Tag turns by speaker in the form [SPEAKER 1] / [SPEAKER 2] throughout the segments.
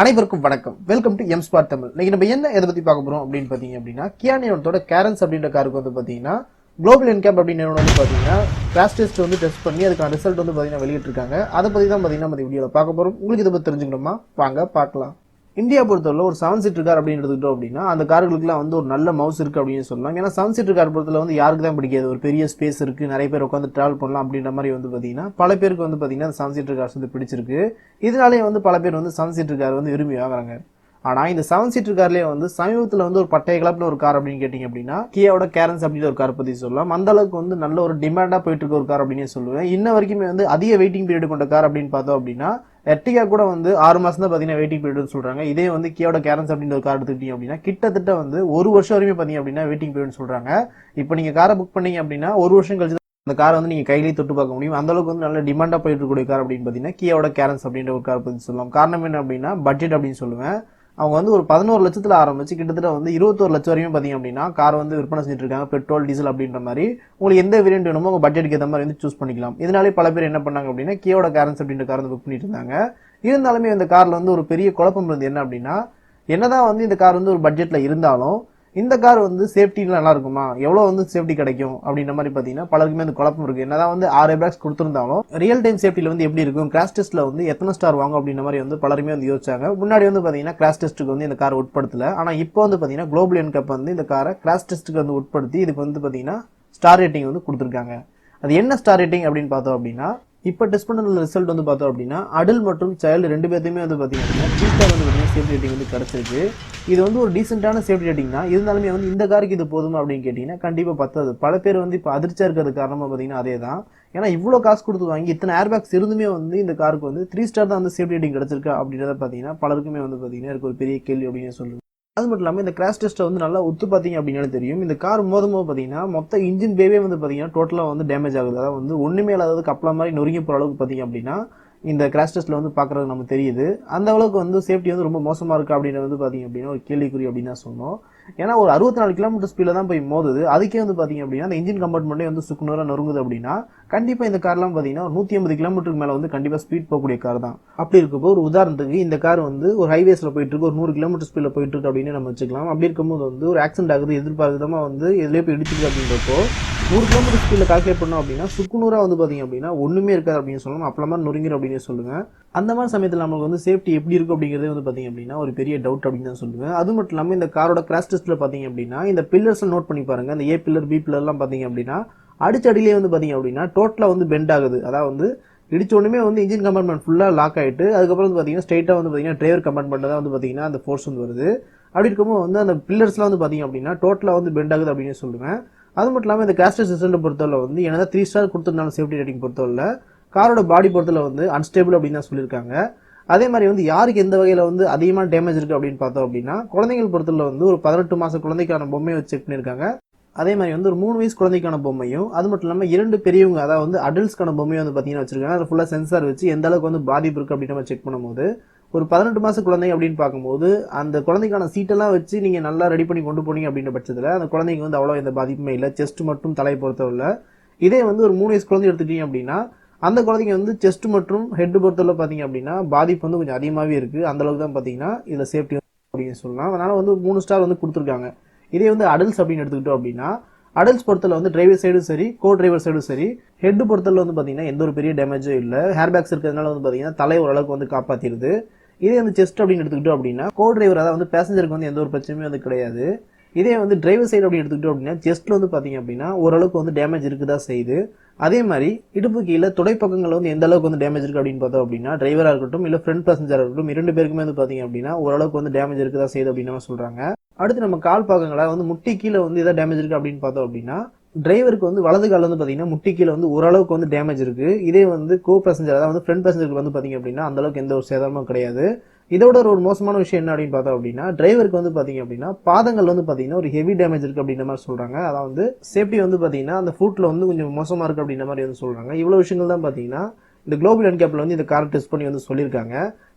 [SPEAKER 1] அனைவருக்கும் வணக்கம். Welcome to M spot Tamil. இன்னைக்கு நம்ம என்ன எதை பத்தி பார்க்க போறோம் அப்படின்னு பாத்தீங்க அப்படின்னா, கியா நிறுவனத்தோட கேரன்ஸ் அப்படின்ற காருக்கு வந்து பாத்தீங்கன்னா குளோபல் Ncap அப்படின்னு நிறுவனம் வந்து பாத்தீங்கன்னா கிராஷ் டெஸ்ட் வந்து டெஸ்ட் பண்ணி அதுக்கான ரிசல்ட் வந்து பாத்தீங்கன்னா வெளியிட்டிருக்காங்க. அதை பத்தி தான் பாத்தீங்கன்னா நம்ம வீடியோல பார்க்க போறோம். உங்களுக்கு இதை பத்தி தெரிஞ்சுக்கணுமா? வாங்க பார்க்கலாம். இந்தியா பொறுத்தவரை ஒரு 7 சீட்டர் கார் அப்படின்னு எடுத்துக்கிட்டோம் அப்படின்னா அந்த கார்களுக்குலாம் வந்து ஒரு நல்ல மவுஸ் இருக்கு அப்படின்னு சொல்லலாம். ஏன்னா 7 சீட்டர் கார் பொறுத்தவரை வந்து யாருக்கு தான் பிடிக்காது, ஒரு பெரிய ஸ்பேஸ் இருக்கு, நிறைய பேர் உட்காந்து டிராவல் பண்ணலாம் அப்படின்ற மாதிரி வந்து பாத்தீங்கன்னா பல பேருக்கு வந்து பாத்தீங்கன்னா அந்த 7 சீட்டர் கார்ஸ் வந்து பிடிச்சிருக்கு. இதனாலேயே வந்து பல பேர் வந்து 7 சீட்டர் கார் வந்து விரும்பி வாங்குறாங்க. ஆனா இந்த 7 சீட்டர் கார்லயே வந்து சமீபத்துல வந்து ஒரு பட்டைய கலப்புல ஒரு கார் அப்படின்னு கேட்டீங்க அப்படின்னா கியாவோட கேரன்ஸ் அப்படின்ற ஒரு கார் பத்தி சொல்லலாம். அந்த அளவுக்கு வந்து நல்ல ஒரு டிமாண்டா போயிட்டு இருக்க ஒரு கார் அப்படின்னு சொல்லுவேன். இன்ன வரைக்குமே வந்து அதிக வெயிட்டிங் பீரியட் கொண்ட கார் அப்படின்னு பார்த்தோம் அப்படின்னா எர்டிகா கூட வந்து 6 மாசம் தான் பாத்தீங்கன்னா வெயிட்டிங் பீரியட் சொல்றாங்க. இதே வந்து கியாவோட கேரன்ஸ் அப்படின்ற ஒரு கார் எடுத்துக்கிட்டீங்க அப்படின்னா கிட்டத்தட்ட வந்து 1 வருஷம் வரைக்கும் பாத்தீங்க அப்படின்னா வெயிட்டிங் பீரியட் சொல்றாங்க. இப்போ நீங்க காரை புக் பண்ணீங்க அப்படின்னா 1 வருஷம் கழிச்சு அந்த காரை வந்து நீங்க கையிலேயே தொட்டு பார்க்க முடியும். அந்த அளவுக்கு வந்து நல்ல டிமாண்டா போயிட்டு இருக்கக்கூடிய கார் அப்படின்னு பாத்தீங்கன்னா கியாவோட கேரன்ஸ் அப்படின்ற ஒரு கார் பத்தி சொல்லலாம். காரணம் என்ன அப்படின்னா பட்ஜெட் அப்படின்னு சொல்லுவேன். அவங்க வந்து ஒரு 11 லட்சத்துல ஆரம்பிச்சு கிட்டத்தட்ட வந்து 21 லட்சம் வரையும் பாத்தீங்க அப்படின்னா கார் வந்து விற்பனை செஞ்சுட்டு இருக்காங்க. பெட்ரோல் டீசல் அப்படின்ற மாதிரி உங்களுக்கு எந்த வேரியன்ட் வேணுமோ உங்க பட்ஜெட்டுக்கு ஏற்ற மாதிரி வந்து சூஸ் பண்ணிக்கலாம். இதனாலே பல பேர் என்ன பண்ணாங்க அப்படின்னா கியோட கேரன்ஸ் அப்படின்ற கார் வந்து புக் பண்ணிட்டு இருந்தாங்க. இருந்தாலுமே இந்த கார்ல வந்து ஒரு பெரிய குழப்பம் இருந்தது. என்ன அப்படின்னா என்னதான் வந்து இந்த கார் வந்து ஒரு பட்ஜெட்ல இருந்தாலும் இந்த கார் வந்து சேஃப்டி நல்லா இருக்குமா, எவ்வளவு வந்து சேஃப்டி கிடைக்கும் அப்படின்ற மாதிரி பாத்தீங்கன்னா பலருக்குமே அந்த குழப்பம் இருக்கு. என்னதான் வந்து 6 ஏர்பேக்ஸ் கொடுத்திருந்தாலும் ரியல் டைம் சேஃப்டில வந்து எப்படி இருக்கும், கிராஷ் டெஸ்ட்ல வந்து எத்தனை ஸ்டார் வாங்கும் அப்படின்ற மாதிரி வந்து பலருமே வந்து யோசிச்சாங்க. முன்னாடி வந்து பாத்தீங்கன்னா கிராஷ் டெஸ்ட்டுக்கு வந்து இந்த கார் உட்படுத்தல. ஆனா இப்போ வந்து பாத்தீங்கன்னா குளோபல் Ncap வந்து இந்த காரை கிராஷ் டெஸ்ட்டுக்கு வந்து உட்படுத்தி இதுக்கு வந்து பாத்தீங்கன்னா ஸ்டார் ரேட்டிங் வந்து கொடுத்திருக்காங்க. அது என்ன ஸ்டார் ரேட்டிங் அப்படின்னு பார்த்தோம் அப்படின்னா இப்போ டெஸ்ட் பண்ண ரிசல்ட் வந்து பார்த்தோம் அப்படின்னா அடல்ட் மற்றும் சைல்டு ரெண்டு பேருமே வந்து பாத்தீங்கன்னா 3 ஸ்டார் வந்து பாத்தீங்கன்னா சேஃப்டி ரேட்டிங் வந்து கிடைச்சிருக்கு. இது வந்து ஒரு டீசென்டான சேஃப்டி ரேட்டிங் தான். இருந்தாலுமே வந்து இந்த காருக்கு இது போதுமா அப்படின்னு கேட்டீங்கன்னா கண்டிப்பா பத்தாது. பல பேர் வந்து இப்போ அதிர்ச்சியா இருக்கிறது காரணமா பாத்தீங்கன்னா அதே தான். ஏன்னா இவ்வளவு காசு கொடுத்து வாங்கி இத்தனை ஏர்பேக்ஸ் இருந்துமே வந்து இந்த காருக்கு வந்து 3 ஸ்டார் தான் வந்து சேஃப்டி ரேட்டிங் கிடைச்சிருக்கா அப்படின்றத பாத்தீங்கன்னா பலருக்குமே வந்து பாத்தீங்கன்னா எனக்கு ஒரு பெரிய கேள்வி அப்படின்னு சொல்லுங்க. அது மட்டும் இல்லாமல் இந்த கிராஷ் டெஸ்ட்டை வந்து நல்லா ஒத்து பார்த்தீங்க அப்படின்னாலும் தெரியும். இந்த கார் மோதும் போது பார்த்தீங்கன்னா மொத்த இன்ஜின் பேவே வந்து பார்த்தீங்கன்னா டோட்டலாக வந்து டேமேஜ் ஆகுது. அதாவது வந்து ஒன்றுமே இல்லாத கப்பலா மாதிரி நொறுங்கி போகிற அளவுக்கு பார்த்தீங்க அப்படின்னா இந்த கிராஷ் டெஸ்ட்ல வந்து பார்க்கறது நமக்கு தெரியுது. அந்த அளவுக்கு வந்து சேஃப்டி வந்து ரொம்ப மோசமாக இருக்குது அப்படின்னு வந்து பார்த்தீங்க அப்படின்னா ஒரு கேள்விக்குறி அப்படின்னு தான் சொன்னோம். ஏன்னா ஒரு 64 கிலோமீட்டர் ஸ்பீடில் தான் போய் மோதுது. அதுக்கே வந்து பார்த்தீங்க அப்படின்னா அந்த இன்ஜின் கம்பார்ட்மெண்ட்டே வந்து சுக்குநூறாக நொறுங்குது அப்படின்னா கண்டிப்பாக இந்த கார்லாம் பார்த்தீங்கன்னா ஒரு 180 கிலோமீட்டருக்கு மேலே வந்து கண்டிப்பாக ஸ்பீட் போகக்கூடிய கார் தான். அப்படி இருக்கப்போ ஒரு உதாரணத்துக்கு இந்த கார் வந்து ஒரு ஹைவேஸில் போயிட்டு இருக்கு, ஒரு 100 கிலோமீட்டர் ஸ்பீடில் போயிட்டு இருக்கு அப்படின்னு நம்ம வச்சுக்கலாம். அப்படி இருக்கும்போது வந்து ஒரு ஆக்சிடென்ட் ஆகுது, எதிர்பார்த்தமா வந்து எதுலேயே போய் இடிச்சிருக்கு அப்படின்றப்போ 100 கிலோமீட்டர் ஸ்பீடில் கால்குலேட் பண்ணோம் அப்படின்னா சுக்குநூறாக வந்து பார்த்தீங்க அப்படின்னா ஒன்றுமே இருக்காது அப்படின்னு சொல்லலாம். அப்பள மாதிரி நொறுங்கிடும் அப்படின்னு சொல்லுங்க. அந்த மாதிரி சமயத்தில் நமக்கு வந்து சேஃப்டி எப்படி இருக்கும் அப்படிங்கிறதே வந்து பார்த்தீங்க அப்படின்னா ஒரு பெரிய டவுட் அப்படின்னு தான் சொல்லுவேன். அது மட்டும் இல்லாமல் இந்த காரோட கிராஷ் டெஸ்ட்டில் பார்த்தீங்க அப்படின்னா இந்த பில்லர்ஸ் நோட் பண்ணி பாருங்க. இந்த ஏ பில்லர் பி பில்லர்லாம் பார்த்தீங்க அப்படின்னா அடிச்சடியிலே வந்து பார்த்தீங்க அப்படின்னா டோட்டலாக வந்து பெண்ட் ஆகுது. அதாவது வந்து இடிச்ச உடனே வந்து இன்ஜின் கம்பார்ட்மெண்ட் ஃபுல்லாக லாக் ஆகிட்டு அதுக்கப்புறம் வந்து பார்த்தீங்கன்னா ஸ்ட்ரைட்டாக வந்து பார்த்தீங்கன்னா டிரைவர் கம்பார்ட்மெண்ட் தான் வந்து பார்த்தீங்கன்னா அந்த ஃபோர்ஸ் வந்து வருது. அப்படி இருக்கும்போது வந்து அந்த பில்லர்ஸ்லாம் வந்து பார்த்தீங்க அப்படின்னா டோட்டலாக வந்து பெண்ட் ஆகுது அப்படின்னு சொல்லுவேன். அது மட்டும் இல்லாமல் இந்த கிராஷ் டெஸ்ட் ரிசல்ட் பொறுத்தவரை வந்து என்னதான் 3 ஸ்டார் கொடுத்திருந்தாலும் சேஃப்டி ரேட்டிங் பொறுத்தவரை காரோட பாடி பொறுத்தவரை வந்து அன்ஸ்டேபிள் அப்படின்னு தான் சொல்லியிருக்காங்க. அதே மாதிரி வந்து யாருக்கு எந்த வகையில் வந்து அதிகமான டேமேஜ் இருக்கு அப்படின்னு பார்த்தோம் அப்படின்னா குழந்தைகள் பொறுத்தவரை வந்து ஒரு 18 மாச குழந்தைக்கான பொம்மையை வச்சு செக் பண்ணியிருக்காங்க. அதே மாதிரி வந்து ஒரு 3 வயசு குழந்தைக்கான பொம்மையும் அது மட்டும் இல்லாமல் 2 பெரியவங்க அதாவது வந்து அடல்ட்ஸ்க்கான பொம்மையும் வந்து பார்த்தீங்கன்னா வச்சிருக்காங்க. அது ஃபுல்லாக சென்சார் வச்சு எந்த அளவுக்கு வந்து பாதிப்பு இருக்கு அப்படின்னு நம்ம செக் பண்ணும்போது ஒரு 18 மாச குழந்தை அப்படின்னு பார்க்கும்போது அந்த குழந்தைக்கான சீட்டெல்லாம் வச்சு நீங்க நல்லா ரெடி பண்ணி கொண்டு போனீங்க அப்படின்ற பட்சத்தில் அந்த குழந்தைங்க வந்து அவ்வளோ எந்த பாதிப்புமே இல்லை, செஸ்ட் மட்டும் தலையை பொறுத்தவரை. இதே வந்து ஒரு 3 வயசு குழந்தை எடுத்துட்டீங்க அப்படின்னா அந்த குழந்தைங்க வந்து செஸ்ட் மற்றும் ஹெட் பொறுத்தவரை பார்த்தீங்க அப்படின்னா பாதிப்பு வந்து கொஞ்சம் அதிகமாகவே இருக்கு. அந்த அளவுக்கு தான் பார்த்தீங்கன்னா இதில் சேஃப்டி அப்படின்னு சொல்லலாம். அதனால வந்து 3 ஸ்டார் வந்து கொடுத்துருக்காங்க. இதே வந்து அடல்ட்ஸ் அப்படின்னு எடுத்துக்கிட்டோம் அப்படின்னா அடல்ட்ஸ் பொறுத்தல வந்து டிரைவர் சைடும் சரி கோ டிரைவர் சைடும் சரி ஹெட் பொறுத்தல வந்து பாத்தீங்கன்னா எந்த ஒரு பெரிய டேமேஜும் இல்லை. ஹேர்பேக்ஸ் இருக்கிறதுனால வந்து பாத்தீங்கன்னா தலை ஓரளவுக்கு வந்து காப்பாத்திருது. இதே வந்து செஸ்ட் அப்படின்னு எடுத்துக்கிட்டோம் அப்படின்னா கோ டிரைவர் அதாவது வந்து பேசஞ்சருக்கு வந்து எந்த ஒரு பிரச்சனையும் வந்து கிடையாது. இதே வந்து டிரைவர் சைடு அப்படின்னு எடுத்துக்கிட்டோம் அப்படின்னா செஸ்ட்ல வந்து பாத்தீங்க அப்படின்னா ஓரளவுக்கு வந்து டேமேஜ் இருக்குதா செய்யுது. அதே மாதிரி இடுப்பு கீழே துடைப்பக்கங்கள் வந்து எந்த அளவுக்கு வந்து டேமேஜ் இருக்கு அப்படின்னு பார்த்தோம் அப்படின்னா டிரைவரா இருக்கட்டும் இல்ல ஃப்ரண்ட் பேசஞ்சரா இருக்கட்டும் 2 பேருக்குமே வந்து பாத்தீங்க அப்படின்னா ஓரளவுக்கு வந்து டேமேஜ் இருக்குதா செய்யுது அப்படின்னு சொல்றாங்க. அடுத்து நம்ம கால் பாகங்களா வந்து முட்டி கீழே வந்து ஏதாவது டேமேஜ் இருக்கு அப்படின்னு பார்த்தோம் அப்படின்னா டிரைவருக்கு வந்து வலது கால் வந்து பாத்தீங்கன்னா முட்டி கீழே வந்து ஓரளவுக்கு வந்து டேமேஜ் இருக்கு. இதே வந்து கோ பேசஞ்சர் அதாவது வந்து ஃப்ரண்ட் பேசஞ்சருக்கு வந்து பாத்தீங்க அப்படின்னா அந்த அளவுக்கு எந்த ஒரு சேதாரமும் கிடையாது. இதோட ஒரு மோசமான விஷயம் என்ன அப்படின்னு பார்த்தோம் அப்படின்னா டிரைவருக்கு வந்து பாத்தீங்க அப்படின்னா பாதங்கள் வந்து பாத்தீங்கன்னா ஒரு ஹெவி டேமேஜ் இருக்கு அப்படின்ற மாதிரி சொல்றாங்க. அதாவது சேஃப்டி வந்து பாத்தீங்கன்னா அந்த ஃபுட்ல வந்து கொஞ்சம் மோசமா இருக்கு அப்படின்ற மாதிரி வந்து சொல்றாங்க. இவ்வளவு விஷயங்கள் தான் பாத்தீங்கன்னா இந்த குளோபல் Ncapல வந்து இந்த கார் டெஸ்ட் பண்ணி வந்து சொல்லியிருக்காங்க.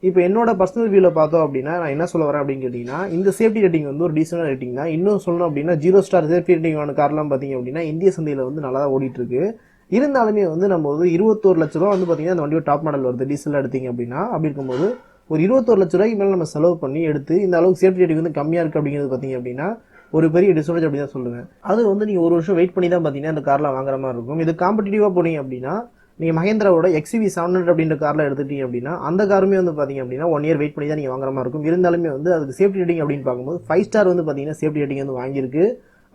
[SPEAKER 1] இப்போ என்னோட பர்சனல் வியூல பார்த்தோம் அப்படின்னா நான் என்ன சொல்ல வரேன் அப்படின்னு கேட்டீங்கன்னா இந்த சேஃப்டி ரேட்டிங் வந்து ஒரு டீசென்டான ரேட்டிங் தான். இன்னும் சொல்லணும் அப்படின்னா 0 ஸ்டார் சேஃப்டி ரேட்டிங் ஆன கார்லாம் பாத்தீங்க அப்படின்னா இந்திய சந்தையில வந்து நல்லா தான் ஓடிட்டு இருக்கு. இருந்தாலுமே வந்து நம்ம வந்து 21 லட்ச ரூபா வந்து பாத்தீங்கன்னா அந்த வண்டியோட டாப் மாடல் வருது டீசல் எடுத்தீங்க அப்படின்னா. அப்படி இருக்கும்போது ஒரு 21 லட்ச ரூபாய்க்கு மேலே நம்ம செலவு பண்ணி எடுத்து இந்த அளவுக்கு சேஃப்டி ரேட்டிங் வந்து கம்மியாக இருக்குது அப்படிங்கிறது பார்த்தீங்க அப்படின்னா ஒரு பெரிய டிஸ்அட்வான்டேஜ் அப்படி தான் சொல்லுவேன். அது வந்து நீங்கள் ஒரு வருஷம் வெயிட் பண்ணி தான் பார்த்தீங்கன்னா அந்த கார்லாம் வாங்குற மாதிரி இருக்கும். இது காம்படிட்டிவாக போனீங்க அப்படின்னா நீங்கள் மஹேந்திராவோட XUV 700 அப்படின்ற காரில் எடுத்துட்டீங்க அப்படின்னா அந்த காருமே வந்து பார்த்தீங்க அப்படின்னா 1 இயர் வெயிட் பண்ணி தான் நீங்கள் வாங்குற மாதிரி இருக்கும். இருந்தாலுமே வந்து அதுக்கு சேஃப்டி ரேட்டிங் அப்படின்னு பார்க்கும்போது 5 ஸ்டார் வந்து பார்த்தீங்கன்னா சேஃப்டி ரேட்டிங் வந்து வாங்கியிருக்கு.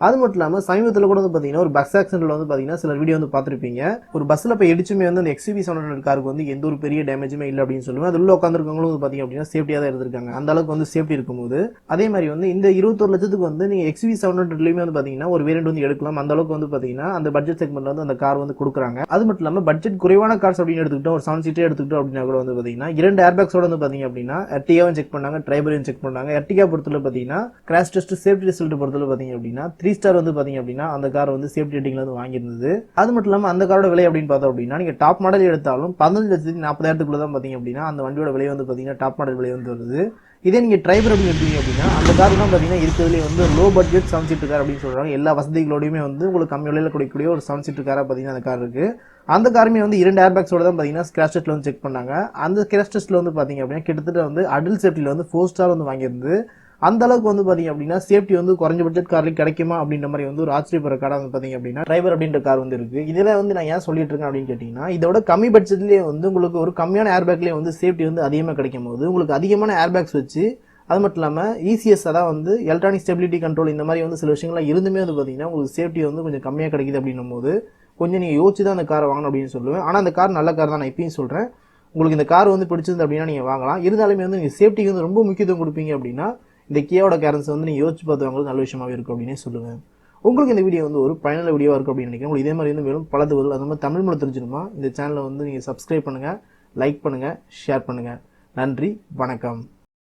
[SPEAKER 1] அது மட்டும் இல்லாமல் சமீபத்தில் கூட வந்து பார்த்தீங்கன்னா ஒரு பஸ் ஆக்சிடென்ட்ல வந்து பார்த்தீங்கன்னா சில வீடியோ வந்து பார்த்துருப்பீங்க. ஒரு பஸ்ஸில் போய் இடிச்சுமே வந்து அந்த XUV 700 காருக்கு வந்து எந்த ஒரு பெரிய டேமேஜுமே இல்லை அப்படின்னு சொல்லுவேன். அது உள்ள உட்காந்துருக்கவங்களும் வந்து பார்த்தீங்க அப்படின்னா சேஃப்டியாக தான் இருந்திருக்காங்க. அந்த அளவுக்கு வந்து சேஃப்டி இருக்கும்போது அதே மாதிரி வந்து இந்த 21 லட்சத்துக்கு வந்து நீங்கள் XUV 700லையுமே வந்து பார்த்தீங்கன்னா ஒரு வேரியன்ட் வந்து எடுக்கலாம். அந்த அளவுக்கு வந்து பார்த்தீங்கன்னா அந்த பட்ஜெட் செக்மெண்ட்ல வந்து அந்த கார் வந்து கொடுக்குறாங்க. அது மட்டும் இல்லாமல் பட்ஜெட் குறைவான கார்ஸ் அப்படின்னு எடுத்துக்கிட்டோம், ஒரு 7 சீட்டே எடுத்துக்கிட்டோம் அப்படின்னா கூட வந்து பார்த்தீங்கன்னா 2 ஏர்பேக்ஸோட வந்து பார்த்தீங்க அப்படின்னா எர்டிகாவும் செக் பண்ணாங்க, ட்ரைபரையும் செக் பண்ணாங்க. எர்டிகா பொறுத்தவரை பார்த்தீங்கன்னா கிராஷ் டெஸ்ட் சேஃப்டி ரிசல்ட் பொறுத்தவரை பார்த்தீங்க அப்படின்னா 3 ஸ்டார் வந்து பார்த்தீங்க அப்படின்னா அந்த கார் வந்து சேஃப்டி ரேட்டிங்ல வந்து வாங்கியிருந்தது. அது மட்டும் இல்லாமல் அந்த காரோட விலை அப்படின்னு பார்த்தோம் அப்படின்னா நீங்க டாப் மாடல் எடுத்தாலும் 15,40,000 தான் பார்த்தீங்க அப்படின்னா அந்த வண்டியோட விலை வந்து பார்த்தீங்கன்னா டாப் மாடல் விலை வந்து வருது. இதே நீங்க டிரைவர் அப்படின்னு எடுத்தீங்க அப்படின்னா அந்த கார் தான் பார்த்தீங்கன்னா இருக்கிறதுலே வந்து லோ பட்ஜெட் 7 சீட்டர் கார் அப்படின்னு சொல்றாங்க. எல்லா வசதிகளோடையுமே வந்து உங்களுக்கு கம்மி விலையில கொடுக்கக்கூடிய ஒரு 7 சீட்டர் காரா பார்த்தீங்கன்னா அந்த கார் இருக்கு. அந்த காருமே வந்து 2 ஏர்பேக்ஸோட தான் பார்த்தீங்கன்னா ஸ்கிராச் டெஸ்ட்ல வந்து செக் பண்ணாங்க. அந்த ஸ்கிராச் டெஸ்ட்ல வந்து பார்த்தீங்க அப்படின்னா கிட்டத்தட்ட வந்து அடல்ட் சேஃப்டில வந்து 4 ஸ்டார் வந்து வாங்கியிருந்து. அந்த அளவுக்கு வந்து பாத்தீங்க அப்படின்னா சேஃப்டி வந்து குறைஞ்ச பட்ஜெட் கார்லயும் கிடைக்குமா அப்படின்ற மாதிரி வந்து ஒரு ஆச்சரியப்படுற கார்டா வந்து பாத்தீங்க அப்படின்னா டிரைவர் அப்படின்ற கார் வந்து இருக்கு. இதுல வந்து நான் ஏன் சொல்லிட்டு இருக்கேன் அப்படின்னு கேட்டீங்கன்னா இதோட கம்மி பட்ஜெட்லயே வந்து உங்களுக்கு ஒரு கம்மியான ஏர்பேக்லயே வந்து சேஃப்டி வந்து அதிகமா கிடைக்கும் போது உங்களுக்கு அதிகமான ஏர்பேக்ஸ் வச்சு அது மட்டும் இல்லாமல் ECS அதான் வந்து எலக்ட்ரானிக் ஸ்டெபிலிட்டி கண்ட்ரோல் இந்த மாதிரி வந்து சில விஷயங்கள்லாம் இருந்துமே வந்து பார்த்தீங்கன்னா உங்களுக்கு சேஃப்டி வந்து கொஞ்சம் கம்மியாக கிடைக்குது அப்படின்னும் போது கொஞ்சம் நீங்கள் யோசிச்சு தான் அந்த காரை வாங்கணும் அப்படின்னு சொல்லுவேன். ஆனால் அந்த கார் நல்ல கார் தான், நான் இப்பயும் சொல்கிறேன். உங்களுக்கு இந்த கார் வந்து பிடிச்சிருந்து அப்படின்னா நீங்கள் வாங்கலாம். இருந்தாலுமே வந்து நீங்கள் சேஃப்டிக்கு வந்து ரொம்ப முக்கியத்துவம் கொடுப்பீங்க அப்படின்னா இந்த கியாவோட கேரன்ஸ் வந்து நீங்கள் யோசிச்சு பார்த்து வாங்குறது நல்ல விஷயமாவே இருக்கும் அப்படின்னே சொல்லுவேன். உங்களுக்கு இந்த வீடியோ வந்து ஒரு பயனுள்ள வீடியோவாக இருக்கும் அப்படின்னு நினைக்கிறேன். உங்களுக்கு இதே மாதிரி வந்து மேலும் பல தகவல் அந்த மாதிரி தமிழ் மொழி தெரிஞ்சிருமா இந்த சேனலை வந்து நீங்கள் சப்ஸ்கிரைப் பண்ணுங்கள், லைக் பண்ணுங்கள், ஷேர் பண்ணுங்கள். நன்றி, வணக்கம்.